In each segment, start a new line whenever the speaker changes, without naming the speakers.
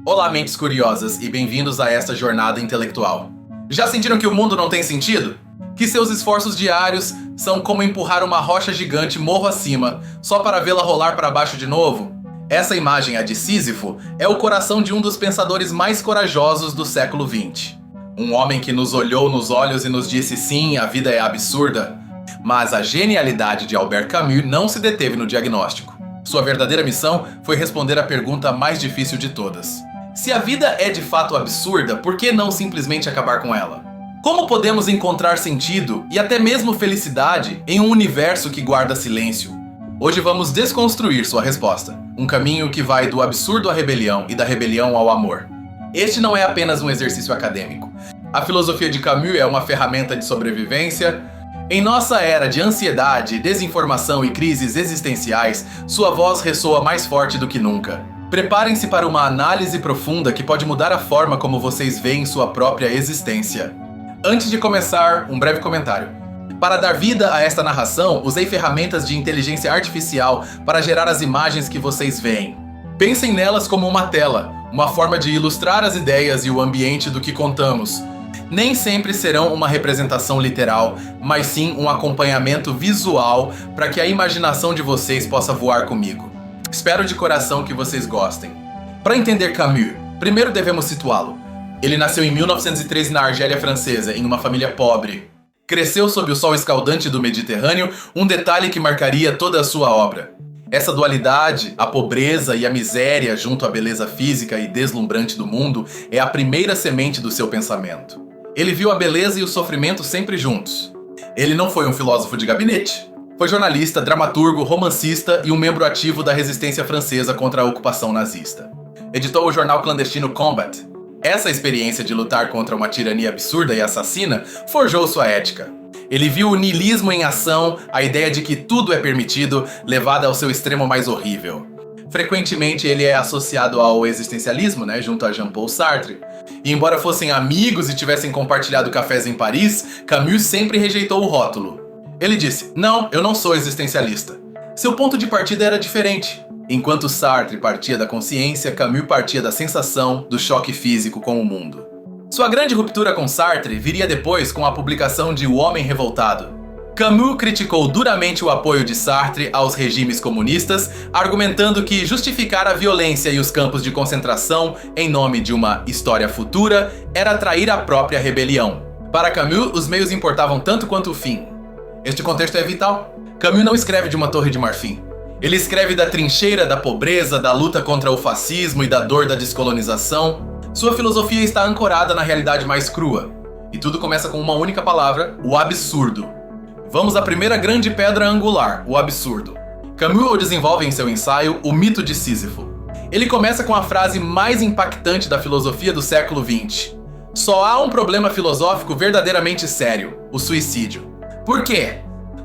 Olá, mentes curiosas, e bem-vindos a esta jornada intelectual. Já sentiram que o mundo não tem sentido? Que seus esforços diários são como empurrar uma rocha gigante morro acima, só para vê-la rolar para baixo de novo? Essa imagem, a de Sísifo, é o coração de um dos pensadores mais corajosos do século XX. Um homem que nos olhou nos olhos e nos disse sim, a vida é absurda. Mas a genialidade de Albert Camus não se deteve no diagnóstico. Sua verdadeira missão foi responder a pergunta mais difícil de todas. Se a vida é de fato absurda, por que não simplesmente acabar com ela? Como podemos encontrar sentido e até mesmo felicidade em um universo que guarda silêncio? Hoje vamos desconstruir sua resposta. Um caminho que vai do absurdo à rebelião e da rebelião ao amor. Este não é apenas um exercício acadêmico. A filosofia de Camus é uma ferramenta de sobrevivência. Em nossa era de ansiedade, desinformação e crises existenciais, sua voz ressoa mais forte do que nunca. Preparem-se para uma análise profunda que pode mudar a forma como vocês veem sua própria existência. Antes de começar, um breve comentário. Para dar vida a esta narração, usei ferramentas de inteligência artificial para gerar as imagens que vocês veem. Pensem nelas como uma tela, uma forma de ilustrar as ideias e o ambiente do que contamos. Nem sempre serão uma representação literal, mas sim um acompanhamento visual para que a imaginação de vocês possa voar comigo. Espero de coração que vocês gostem. Para entender Camus, primeiro devemos situá-lo. Ele nasceu em 1913 na Argélia Francesa, em uma família pobre. Cresceu sob o sol escaldante do Mediterrâneo, um detalhe que marcaria toda a sua obra. Essa dualidade, a pobreza e a miséria junto à beleza física e deslumbrante do mundo, é a primeira semente do seu pensamento. Ele viu a beleza e o sofrimento sempre juntos. Ele não foi um filósofo de gabinete. Foi jornalista, dramaturgo, romancista e um membro ativo da resistência francesa contra a ocupação nazista. Editou o jornal clandestino Combat. Essa experiência de lutar contra uma tirania absurda e assassina forjou sua ética. Ele viu o niilismo em ação, a ideia de que tudo é permitido, levada ao seu extremo mais horrível. Frequentemente ele é associado ao existencialismo, junto a Jean-Paul Sartre. E embora fossem amigos e tivessem compartilhado cafés em Paris, Camus sempre rejeitou o rótulo. Ele disse, não, eu não sou existencialista. Seu ponto de partida era diferente. Enquanto Sartre partia da consciência, Camus partia da sensação, do choque físico com o mundo. Sua grande ruptura com Sartre viria depois com a publicação de O Homem Revoltado. Camus criticou duramente o apoio de Sartre aos regimes comunistas, argumentando que justificar a violência e os campos de concentração em nome de uma história futura era atrair a própria rebelião. Para Camus, os meios importavam tanto quanto o fim. Este contexto é vital. Camus não escreve de uma torre de marfim. Ele escreve da trincheira da pobreza, da luta contra o fascismo e da dor da descolonização. Sua filosofia está ancorada na realidade mais crua. E tudo começa com uma única palavra, o absurdo. Vamos à primeira grande pedra angular, o absurdo. Camus o desenvolve em seu ensaio O Mito de Sísifo. Ele começa com a frase mais impactante da filosofia do século XX. Só há um problema filosófico verdadeiramente sério, o suicídio. Por quê?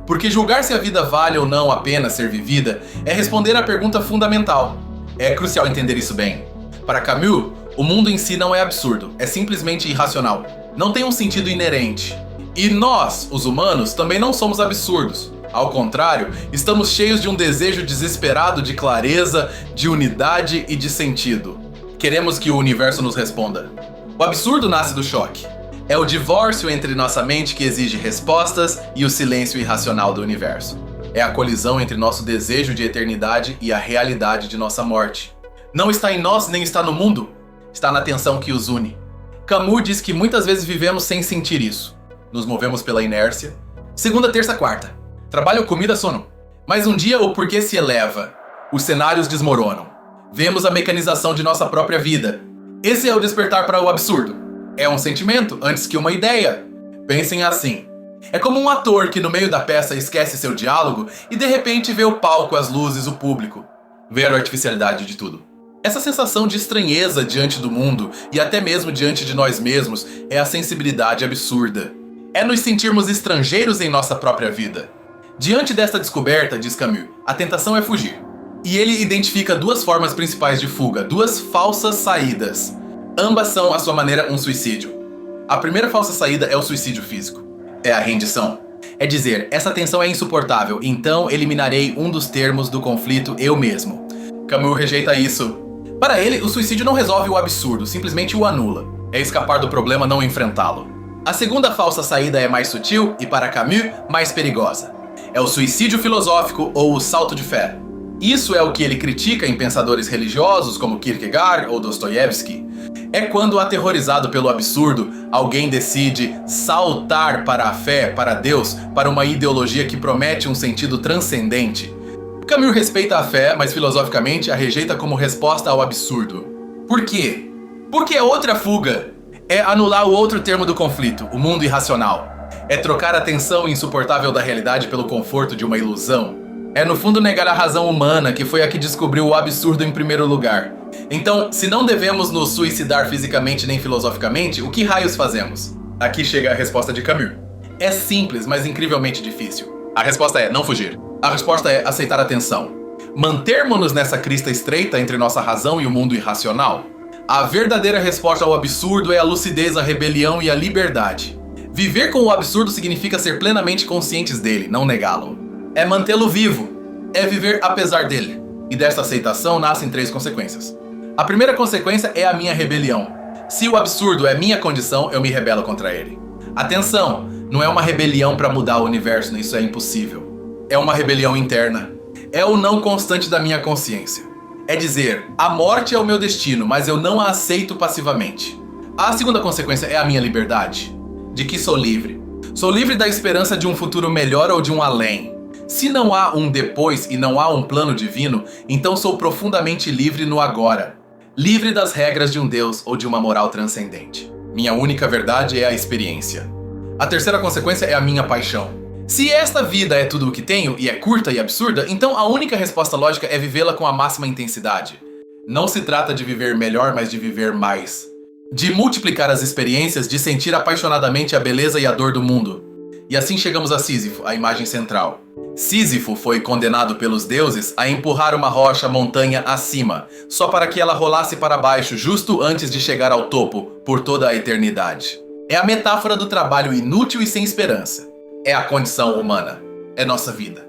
Porque julgar se a vida vale ou não a pena ser vivida é responder à pergunta fundamental. É crucial entender isso bem. Para Camus, o mundo em si não é absurdo, é simplesmente irracional. Não tem um sentido inerente. E nós, os humanos, também não somos absurdos. Ao contrário, estamos cheios de um desejo desesperado de clareza, de unidade e de sentido. Queremos que o universo nos responda. O absurdo nasce do choque. É o divórcio entre nossa mente que exige respostas e o silêncio irracional do universo. É a colisão entre nosso desejo de eternidade e a realidade de nossa morte. Não está em nós nem está no mundo, está na tensão que os une. Camus diz que muitas vezes vivemos sem sentir isso. Nos movemos pela inércia. Segunda, terça, quarta. Trabalho, comida, sono. Mas um dia o porquê se eleva. Os cenários desmoronam. Vemos a mecanização de nossa própria vida. Esse é o despertar para o absurdo. É um sentimento antes que uma ideia. Pensem assim. É como um ator que no meio da peça esquece seu diálogo e de repente vê o palco, as luzes, o público. Vê a artificialidade de tudo. Essa sensação de estranheza diante do mundo e até mesmo diante de nós mesmos é a sensibilidade absurda. É nos sentirmos estrangeiros em nossa própria vida. Diante desta descoberta, diz Camus, a tentação é fugir. E ele identifica duas formas principais de fuga, duas falsas saídas. Ambas são, à sua maneira, um suicídio. A primeira falsa saída é o suicídio físico. É a rendição. É dizer, essa tensão é insuportável, então eliminarei um dos termos do conflito eu mesmo. Camus rejeita isso. Para ele, o suicídio não resolve o absurdo, simplesmente o anula. É escapar do problema, não enfrentá-lo. A segunda falsa saída é mais sutil e, para Camus, mais perigosa. É o suicídio filosófico ou o salto de fé. Isso é o que ele critica em pensadores religiosos como Kierkegaard ou Dostoiévski. É quando, aterrorizado pelo absurdo, alguém decide saltar para a fé, para Deus, para uma ideologia que promete um sentido transcendente. Camus respeita a fé, mas filosoficamente a rejeita como resposta ao absurdo. Por quê? Porque é outra fuga. É anular o outro termo do conflito, o mundo irracional. É trocar a tensão insuportável da realidade pelo conforto de uma ilusão. É no fundo negar a razão humana, que foi a que descobriu o absurdo em primeiro lugar. Então, se não devemos nos suicidar fisicamente nem filosoficamente, o que raios fazemos? Aqui chega a resposta de Camus. É simples, mas incrivelmente difícil. A resposta é não fugir. A resposta é aceitar a tensão. Mantermos-nos nessa crista estreita entre nossa razão e o mundo irracional. A verdadeira resposta ao absurdo é a lucidez, a rebelião e a liberdade. Viver com o absurdo significa ser plenamente conscientes dele, não negá-lo. É mantê-lo vivo. É viver apesar dele. E desta aceitação nascem 3 consequências. A primeira consequência é a minha rebelião. Se o absurdo é minha condição, eu me rebelo contra ele. Atenção, não é uma rebelião para mudar o universo, isso é impossível. É uma rebelião interna. É o não constante da minha consciência. É dizer, a morte é o meu destino, mas eu não a aceito passivamente. A segunda consequência é a minha liberdade. De que sou livre? Sou livre da esperança de um futuro melhor ou de um além. Se não há um depois e não há um plano divino, então sou profundamente livre no agora. Livre das regras de um Deus ou de uma moral transcendente. Minha única verdade é a experiência. A terceira consequência é a minha paixão. Se esta vida é tudo o que tenho, e é curta e absurda, então a única resposta lógica é vivê-la com a máxima intensidade. Não se trata de viver melhor, mas de viver mais. De multiplicar as experiências, de sentir apaixonadamente a beleza e a dor do mundo. E assim chegamos a Sísifo, a imagem central. Sísifo foi condenado pelos deuses a empurrar uma rocha montanha acima, só para que ela rolasse para baixo justo antes de chegar ao topo, por toda a eternidade. É a metáfora do trabalho inútil e sem esperança. É a condição humana. É nossa vida.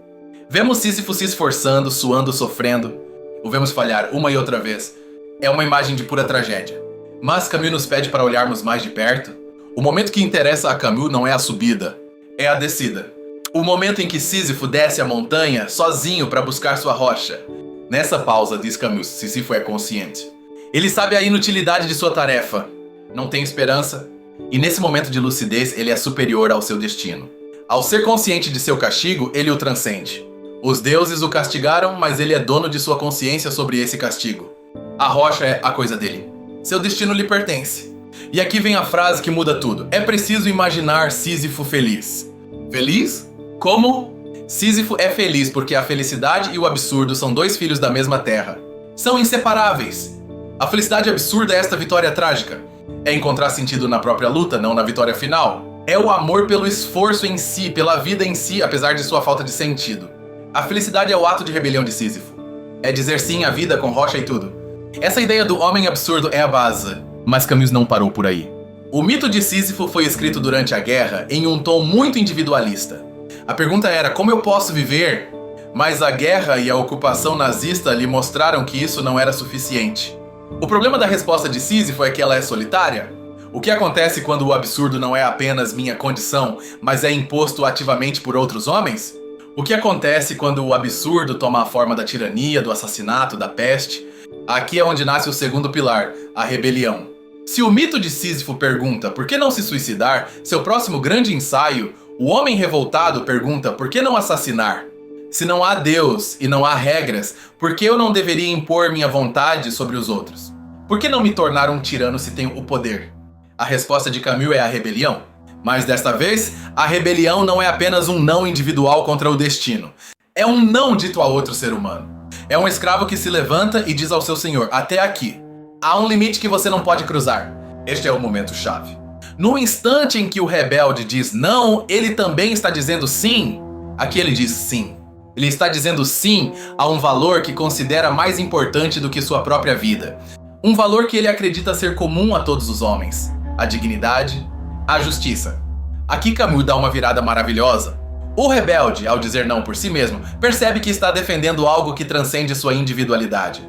Vemos Sísifo se esforçando, suando, sofrendo. O vemos falhar uma e outra vez. É uma imagem de pura tragédia. Mas Camus nos pede para olharmos mais de perto. O momento que interessa a Camus não é a subida, é a descida. O momento em que Sísifo desce a montanha sozinho para buscar sua rocha. Nessa pausa, diz Camus, Sísifo é consciente. Ele sabe a inutilidade de sua tarefa. Não tem esperança. E nesse momento de lucidez, ele é superior ao seu destino. Ao ser consciente de seu castigo, ele o transcende. Os deuses o castigaram, mas ele é dono de sua consciência sobre esse castigo. A rocha é a coisa dele. Seu destino lhe pertence. E aqui vem a frase que muda tudo. É preciso imaginar Sísifo feliz. Feliz? Como? Sísifo é feliz porque a felicidade e o absurdo são 2 filhos da mesma terra. São inseparáveis. A felicidade absurda é esta vitória trágica. É encontrar sentido na própria luta, não na vitória final. É o amor pelo esforço em si, pela vida em si, apesar de sua falta de sentido. A felicidade é o ato de rebelião de Sísifo. É dizer sim à vida com rocha e tudo. Essa ideia do homem absurdo é a base, mas Camus não parou por aí. O mito de Sísifo foi escrito durante a guerra em um tom muito individualista. A pergunta era como eu posso viver? Mas a guerra e a ocupação nazista lhe mostraram que isso não era suficiente. O problema da resposta de Sísifo é que ela é solitária. O que acontece quando o absurdo não é apenas minha condição, mas é imposto ativamente por outros homens? O que acontece quando o absurdo toma a forma da tirania, do assassinato, da peste? Aqui é onde nasce o segundo pilar, a rebelião. Se o mito de Sísifo pergunta por que não se suicidar, seu próximo grande ensaio, o homem revoltado pergunta por que não assassinar? Se não há Deus e não há regras, por que eu não deveria impor minha vontade sobre os outros? Por que não me tornar um tirano se tenho o poder? A resposta de Camus é a rebelião. Mas desta vez, a rebelião não é apenas um não individual contra o destino. É um não dito a outro ser humano. É um escravo que se levanta e diz ao seu senhor, até aqui. Há um limite que você não pode cruzar. Este é o momento-chave. No instante em que o rebelde diz não, ele também está dizendo sim. Aqui ele diz sim. Ele está dizendo sim a um valor que considera mais importante do que sua própria vida. Um valor que ele acredita ser comum a todos os homens. A dignidade, a justiça. Aqui Camus dá uma virada maravilhosa. O rebelde, ao dizer não por si mesmo, percebe que está defendendo algo que transcende sua individualidade.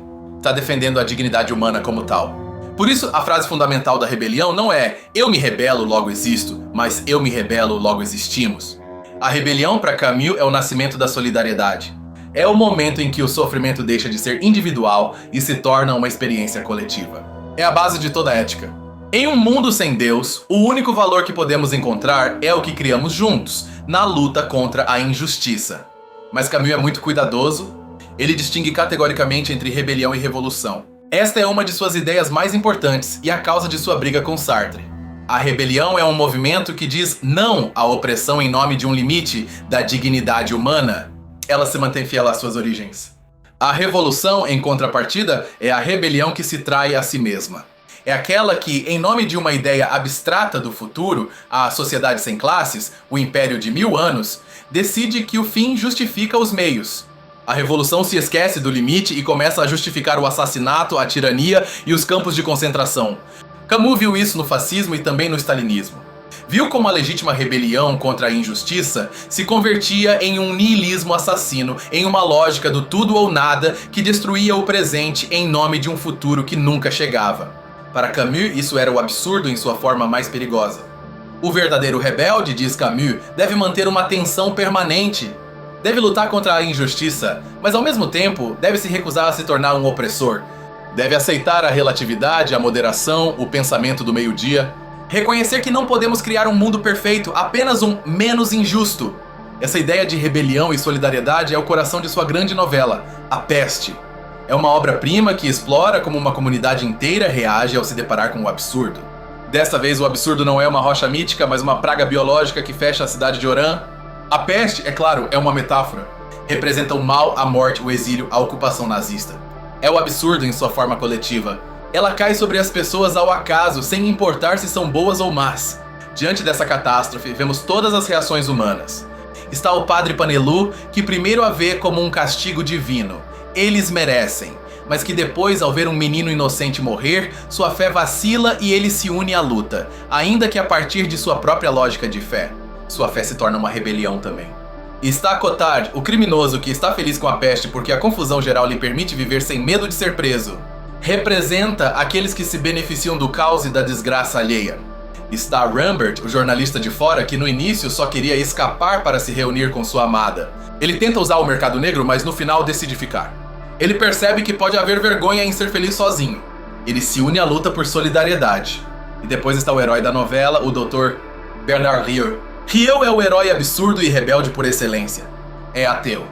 está defendendo a dignidade humana como tal. Por isso, a frase fundamental da rebelião não é "eu me rebelo, logo existo", mas "eu me rebelo, logo existimos". A rebelião, para Camus, é o nascimento da solidariedade. É o momento em que o sofrimento deixa de ser individual e se torna uma experiência coletiva. É a base de toda ética. Em um mundo sem Deus, o único valor que podemos encontrar é o que criamos juntos, na luta contra a injustiça. Mas Camus é muito cuidadoso. Ele distingue categoricamente entre rebelião e revolução. Esta é uma de suas ideias mais importantes e a causa de sua briga com Sartre. A rebelião é um movimento que diz não à opressão em nome de um limite da dignidade humana. Ela se mantém fiel às suas origens. A revolução, em contrapartida, é a rebelião que se trai a si mesma. É aquela que, em nome de uma ideia abstrata do futuro, a sociedade sem classes, o império de 1000 anos, decide que o fim justifica os meios. A revolução se esquece do limite e começa a justificar o assassinato, a tirania e os campos de concentração. Camus viu isso no fascismo e também no stalinismo. Viu como a legítima rebelião contra a injustiça se convertia em um niilismo assassino, em uma lógica do tudo ou nada que destruía o presente em nome de um futuro que nunca chegava. Para Camus, isso era o absurdo em sua forma mais perigosa. O verdadeiro rebelde, diz Camus, deve manter uma tensão permanente. Deve lutar contra a injustiça, mas ao mesmo tempo deve se recusar a se tornar um opressor. Deve aceitar a relatividade, a moderação, o pensamento do meio-dia. Reconhecer que não podemos criar um mundo perfeito, apenas um menos injusto. Essa ideia de rebelião e solidariedade é o coração de sua grande novela, A Peste. É uma obra-prima que explora como uma comunidade inteira reage ao se deparar com o absurdo. Desta vez o absurdo não é uma rocha mítica, mas uma praga biológica que fecha a cidade de Oran. A peste, é claro, é uma metáfora. Representa o mal, a morte, o exílio, a ocupação nazista. É o absurdo em sua forma coletiva. Ela cai sobre as pessoas ao acaso, sem importar se são boas ou más. Diante dessa catástrofe, vemos todas as reações humanas. Está o padre Panelu, que primeiro a vê como um castigo divino. Eles merecem. Mas que depois, ao ver um menino inocente morrer, sua fé vacila e ele se une à luta, ainda que a partir de sua própria lógica de fé. Sua fé se torna uma rebelião também. Está Cotard, o criminoso que está feliz com a peste porque a confusão geral lhe permite viver sem medo de ser preso. Representa aqueles que se beneficiam do caos e da desgraça alheia. Está Rambert, o jornalista de fora que no início só queria escapar para se reunir com sua amada. Ele tenta usar o mercado negro, mas no final decide ficar. Ele percebe que pode haver vergonha em ser feliz sozinho. Ele se une à luta por solidariedade. E depois está o herói da novela, o Dr. Bernard Rieu. Rieu é o herói absurdo e rebelde por excelência. É ateu.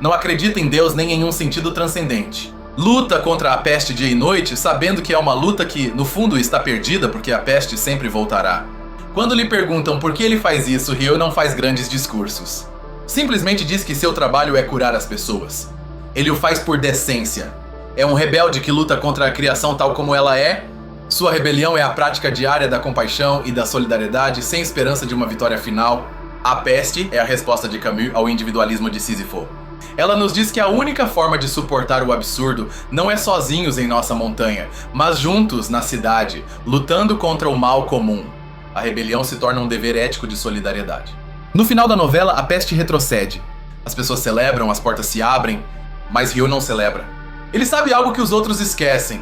Não acredita em Deus nem em um sentido transcendente. Luta contra a peste dia e noite, sabendo que é uma luta que, no fundo, está perdida porque a peste sempre voltará. Quando lhe perguntam por que ele faz isso, Rieu não faz grandes discursos. Simplesmente diz que seu trabalho é curar as pessoas. Ele o faz por decência. É um rebelde que luta contra a criação tal como ela é. Sua rebelião é a prática diária da compaixão e da solidariedade sem esperança de uma vitória final. A peste é a resposta de Camus ao individualismo de Sísifo. Ela nos diz que a única forma de suportar o absurdo não é sozinhos em nossa montanha, mas juntos na cidade, lutando contra o mal comum. A rebelião se torna um dever ético de solidariedade. No final da novela, a peste retrocede. As pessoas celebram, as portas se abrem, mas Rieu não celebra. Ele sabe algo que os outros esquecem.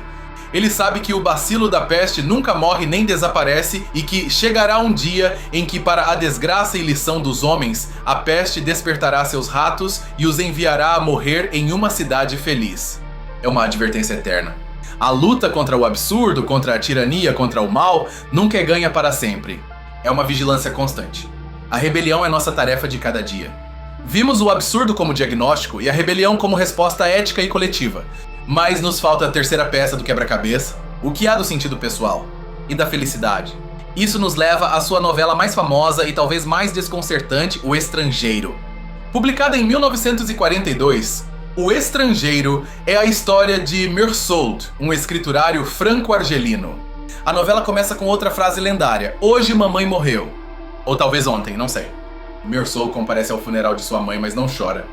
Ele sabe que o bacilo da peste nunca morre nem desaparece e que chegará um dia em que, para a desgraça e lição dos homens, a peste despertará seus ratos e os enviará a morrer em uma cidade feliz. É uma advertência eterna. A luta contra o absurdo, contra a tirania, contra o mal, nunca é ganha para sempre. É uma vigilância constante. A rebelião é nossa tarefa de cada dia. Vimos o absurdo como diagnóstico e a rebelião como resposta ética e coletiva. Mas nos falta a terceira peça do quebra-cabeça, o que há do sentido pessoal e da felicidade. Isso nos leva à sua novela mais famosa e talvez mais desconcertante, O Estrangeiro. Publicada em 1942, O Estrangeiro é a história de Meursault, um escriturário franco-argelino. A novela começa com outra frase lendária: "Hoje mamãe morreu." Ou talvez ontem, não sei. Meursault comparece ao funeral de sua mãe, mas não chora.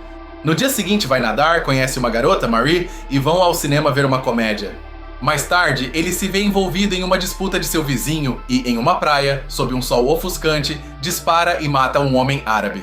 No dia seguinte vai nadar, conhece uma garota, Marie, e vão ao cinema ver uma comédia. Mais tarde, ele se vê envolvido em uma disputa de seu vizinho e, em uma praia, sob um sol ofuscante, dispara e mata um homem árabe.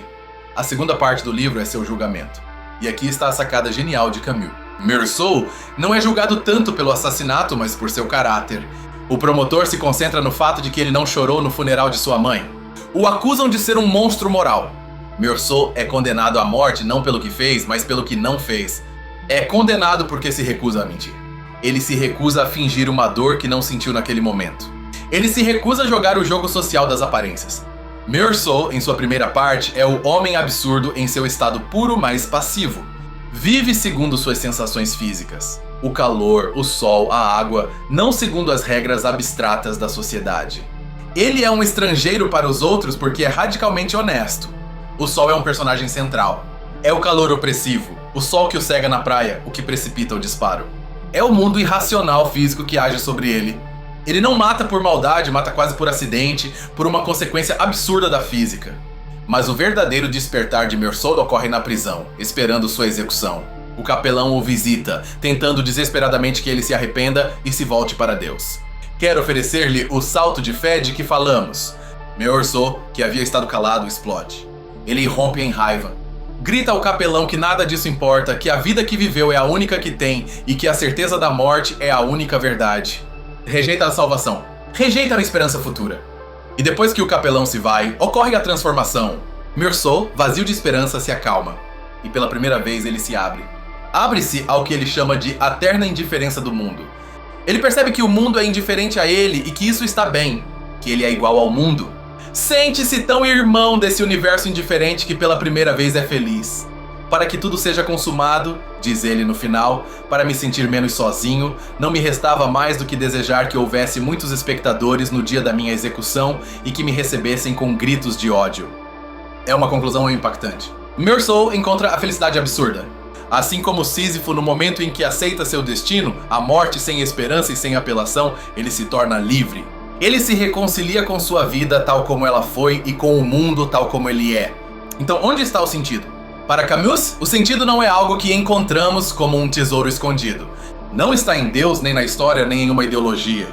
A segunda parte do livro é seu julgamento. E aqui está a sacada genial de Camus. Meursault não é julgado tanto pelo assassinato, mas por seu caráter. O promotor se concentra no fato de que ele não chorou no funeral de sua mãe. O acusam de ser um monstro moral. Meursault é condenado à morte não pelo que fez, mas pelo que não fez. É condenado porque se recusa a mentir. Ele se recusa a fingir uma dor que não sentiu naquele momento. Ele se recusa a jogar o jogo social das aparências. Meursault, em sua primeira parte, é o homem absurdo em seu estado puro, mas passivo. Vive segundo suas sensações físicas. O calor, o sol, a água, não segundo as regras abstratas da sociedade. Ele é um estrangeiro para os outros porque é radicalmente honesto. O sol é um personagem central. É o calor opressivo, o sol que o cega na praia, o que precipita o disparo. É o mundo irracional físico que age sobre ele. Ele não mata por maldade, mata quase por acidente, por uma consequência absurda da física. Mas o verdadeiro despertar de Meursault ocorre na prisão, esperando sua execução. O capelão o visita, tentando desesperadamente que ele se arrependa e se volte para Deus. Quer oferecer-lhe o salto de fé de que falamos. Meursault, que havia estado calado, explode. Ele irrompe em raiva. Grita ao capelão que nada disso importa, que a vida que viveu é a única que tem e que a certeza da morte é a única verdade. Rejeita a salvação. Rejeita a esperança futura. E depois que o capelão se vai, ocorre a transformação. Meursault, vazio de esperança, se acalma. E pela primeira vez ele se abre. Abre-se ao que ele chama de a terna indiferença do mundo. Ele percebe que o mundo é indiferente a ele e que isso está bem, que ele é igual ao mundo. Sente-se tão irmão desse universo indiferente que pela primeira vez é feliz. Para que tudo seja consumado, diz ele no final, para me sentir menos sozinho, não me restava mais do que desejar que houvesse muitos espectadores no dia da minha execução e que me recebessem com gritos de ódio. É uma conclusão impactante. Meursault encontra a felicidade absurda. Assim como Sísifo, no momento em que aceita seu destino, a morte sem esperança e sem apelação, ele se torna livre. Ele se reconcilia com sua vida tal como ela foi e com o mundo tal como ele é. Então, onde está o sentido? Para Camus, o sentido não é algo que encontramos como um tesouro escondido. Não está em Deus, nem na história, nem em uma ideologia.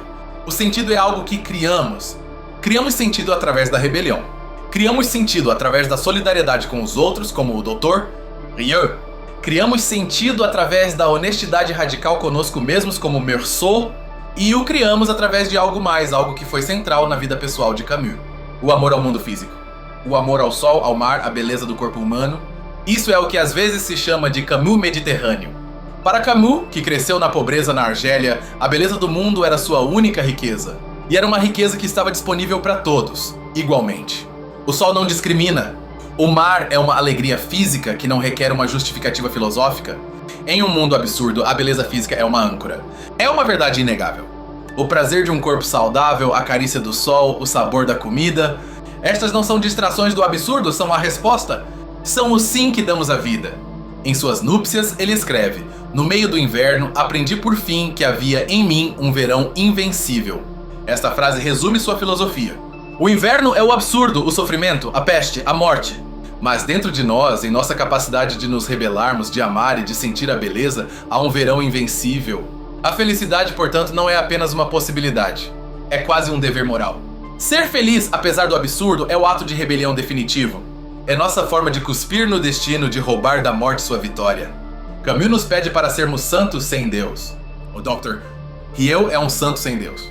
O sentido é algo que criamos. Criamos sentido através da rebelião. Criamos sentido através da solidariedade com os outros, como o Dr. Rieu. Criamos sentido através da honestidade radical conosco mesmos, como Meursault. E o criamos através de algo mais, algo que foi central na vida pessoal de Camus. O amor ao mundo físico. O amor ao sol, ao mar, à beleza do corpo humano. Isso é o que às vezes se chama de Camus mediterrâneo. Para Camus, que cresceu na pobreza na Argélia, a beleza do mundo era sua única riqueza. E era uma riqueza que estava disponível para todos, igualmente. O sol não discrimina. O mar é uma alegria física que não requer uma justificativa filosófica. Em um mundo absurdo, a beleza física é uma âncora. É uma verdade inegável. O prazer de um corpo saudável, a carícia do sol, o sabor da comida. Estas não são distrações do absurdo, são a resposta. São o sim que damos à vida. Em suas núpcias, ele escreve: no meio do inverno, aprendi por fim que havia em mim um verão invencível. Esta frase resume sua filosofia. O inverno é o absurdo, o sofrimento, a peste, a morte. Mas dentro de nós, em nossa capacidade de nos rebelarmos, de amar e de sentir a beleza, há um verão invencível. A felicidade, portanto, não é apenas uma possibilidade. É quase um dever moral. Ser feliz, apesar do absurdo, é o ato de rebelião definitivo. É nossa forma de cuspir no destino, de roubar da morte sua vitória. Camus nos pede para sermos santos sem Deus. O Dr. Rieu é um santo sem Deus.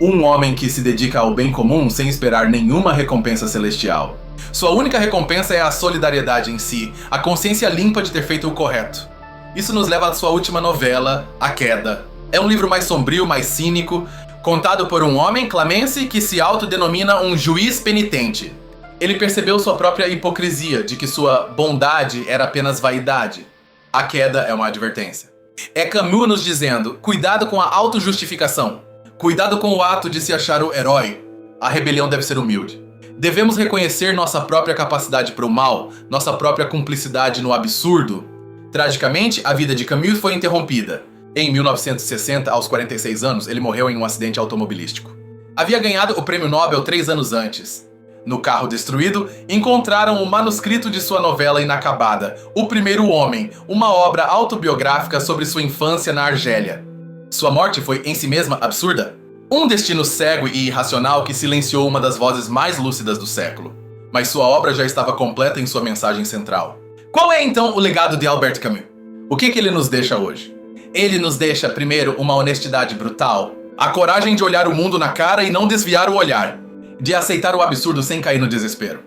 Um homem que se dedica ao bem comum sem esperar nenhuma recompensa celestial. Sua única recompensa é a solidariedade em si, a consciência limpa de ter feito o correto. Isso nos leva à sua última novela, A Queda. É um livro mais sombrio, mais cínico, contado por um homem, Clamence, que se autodenomina um juiz penitente. Ele percebeu sua própria hipocrisia, de que sua bondade era apenas vaidade. A Queda é uma advertência. É Camus nos dizendo: cuidado com a autojustificação. Cuidado com o ato de se achar o herói. A rebelião deve ser humilde. Devemos reconhecer nossa própria capacidade para o mal, nossa própria cumplicidade no absurdo. Tragicamente, a vida de Camus foi interrompida. Em 1960, aos 46 anos, ele morreu em um acidente automobilístico. Havia ganhado o prêmio Nobel 3 anos antes. No carro destruído, encontraram o manuscrito de sua novela inacabada, O Primeiro Homem, uma obra autobiográfica sobre sua infância na Argélia. Sua morte foi em si mesma absurda. Um destino cego e irracional que silenciou uma das vozes mais lúcidas do século. Mas sua obra já estava completa em sua mensagem central. Qual é então o legado de Albert Camus? O que ele nos deixa hoje? Ele nos deixa, primeiro, uma honestidade brutal, a coragem de olhar o mundo na cara e não desviar o olhar, de aceitar o absurdo sem cair no desespero.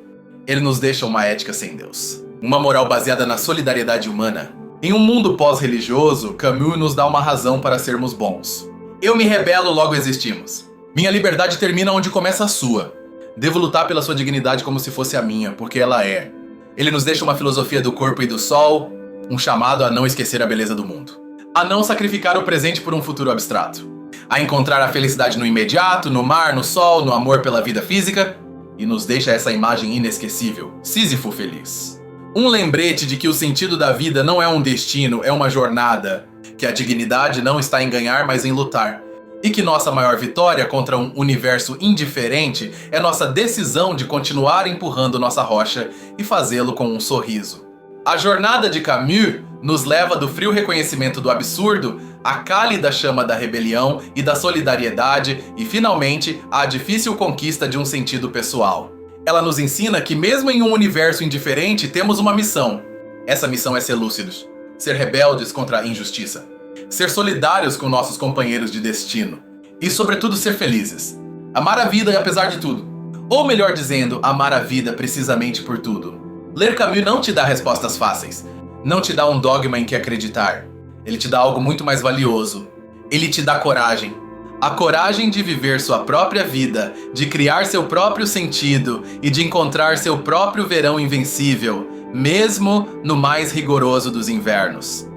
Ele nos deixa uma ética sem Deus, uma moral baseada na solidariedade humana. Em um mundo pós-religioso, Camus nos dá uma razão para sermos bons. Eu me rebelo, logo existimos. Minha liberdade termina onde começa a sua. Devo lutar pela sua dignidade como se fosse a minha, porque ela é. Ele nos deixa uma filosofia do corpo e do sol, um chamado a não esquecer a beleza do mundo, a não sacrificar o presente por um futuro abstrato, a encontrar a felicidade no imediato, no mar, no sol, no amor pela vida física, e nos deixa essa imagem inesquecível, Sísifo feliz. Um lembrete de que o sentido da vida não é um destino, é uma jornada, que a dignidade não está em ganhar, mas em lutar, e que nossa maior vitória contra um universo indiferente é nossa decisão de continuar empurrando nossa rocha e fazê-lo com um sorriso. A jornada de Camus nos leva do frio reconhecimento do absurdo à cálida chama da rebelião e da solidariedade e, finalmente, à difícil conquista de um sentido pessoal. Ela nos ensina que, mesmo em um universo indiferente, temos uma missão. Essa missão é ser lúcidos, ser rebeldes contra a injustiça, ser solidários com nossos companheiros de destino e, sobretudo, ser felizes. Amar a vida apesar de tudo. Ou, melhor dizendo, amar a vida precisamente por tudo. Ler Camus não te dá respostas fáceis. Não te dá um dogma em que acreditar. Ele te dá algo muito mais valioso. Ele te dá coragem. A coragem de viver sua própria vida, de criar seu próprio sentido e de encontrar seu próprio verão invencível, mesmo no mais rigoroso dos invernos.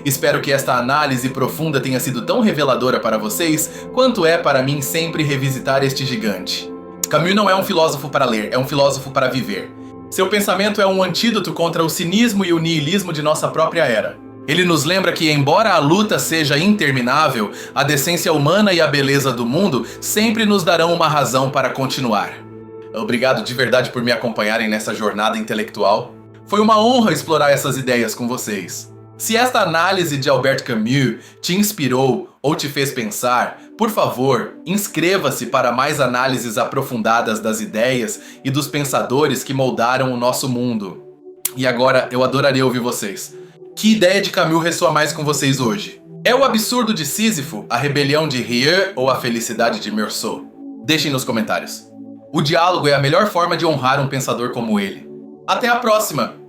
Espero que esta análise profunda tenha sido tão reveladora para vocês quanto é para mim sempre revisitar este gigante. Camus não é um filósofo para ler, é um filósofo para viver. Seu pensamento é um antídoto contra o cinismo e o niilismo de nossa própria era. Ele nos lembra que, embora a luta seja interminável, a decência humana e a beleza do mundo sempre nos darão uma razão para continuar. Obrigado de verdade por me acompanharem nessa jornada intelectual. Foi uma honra explorar essas ideias com vocês. Se esta análise de Albert Camus te inspirou ou te fez pensar, por favor, inscreva-se para mais análises aprofundadas das ideias e dos pensadores que moldaram o nosso mundo. E agora eu adoraria ouvir vocês. Que ideia de Camus ressoa mais com vocês hoje? É o absurdo de Sísifo, a rebelião de Rieu ou a felicidade de Meursault? Deixem nos comentários. O diálogo é a melhor forma de honrar um pensador como ele. Até a próxima!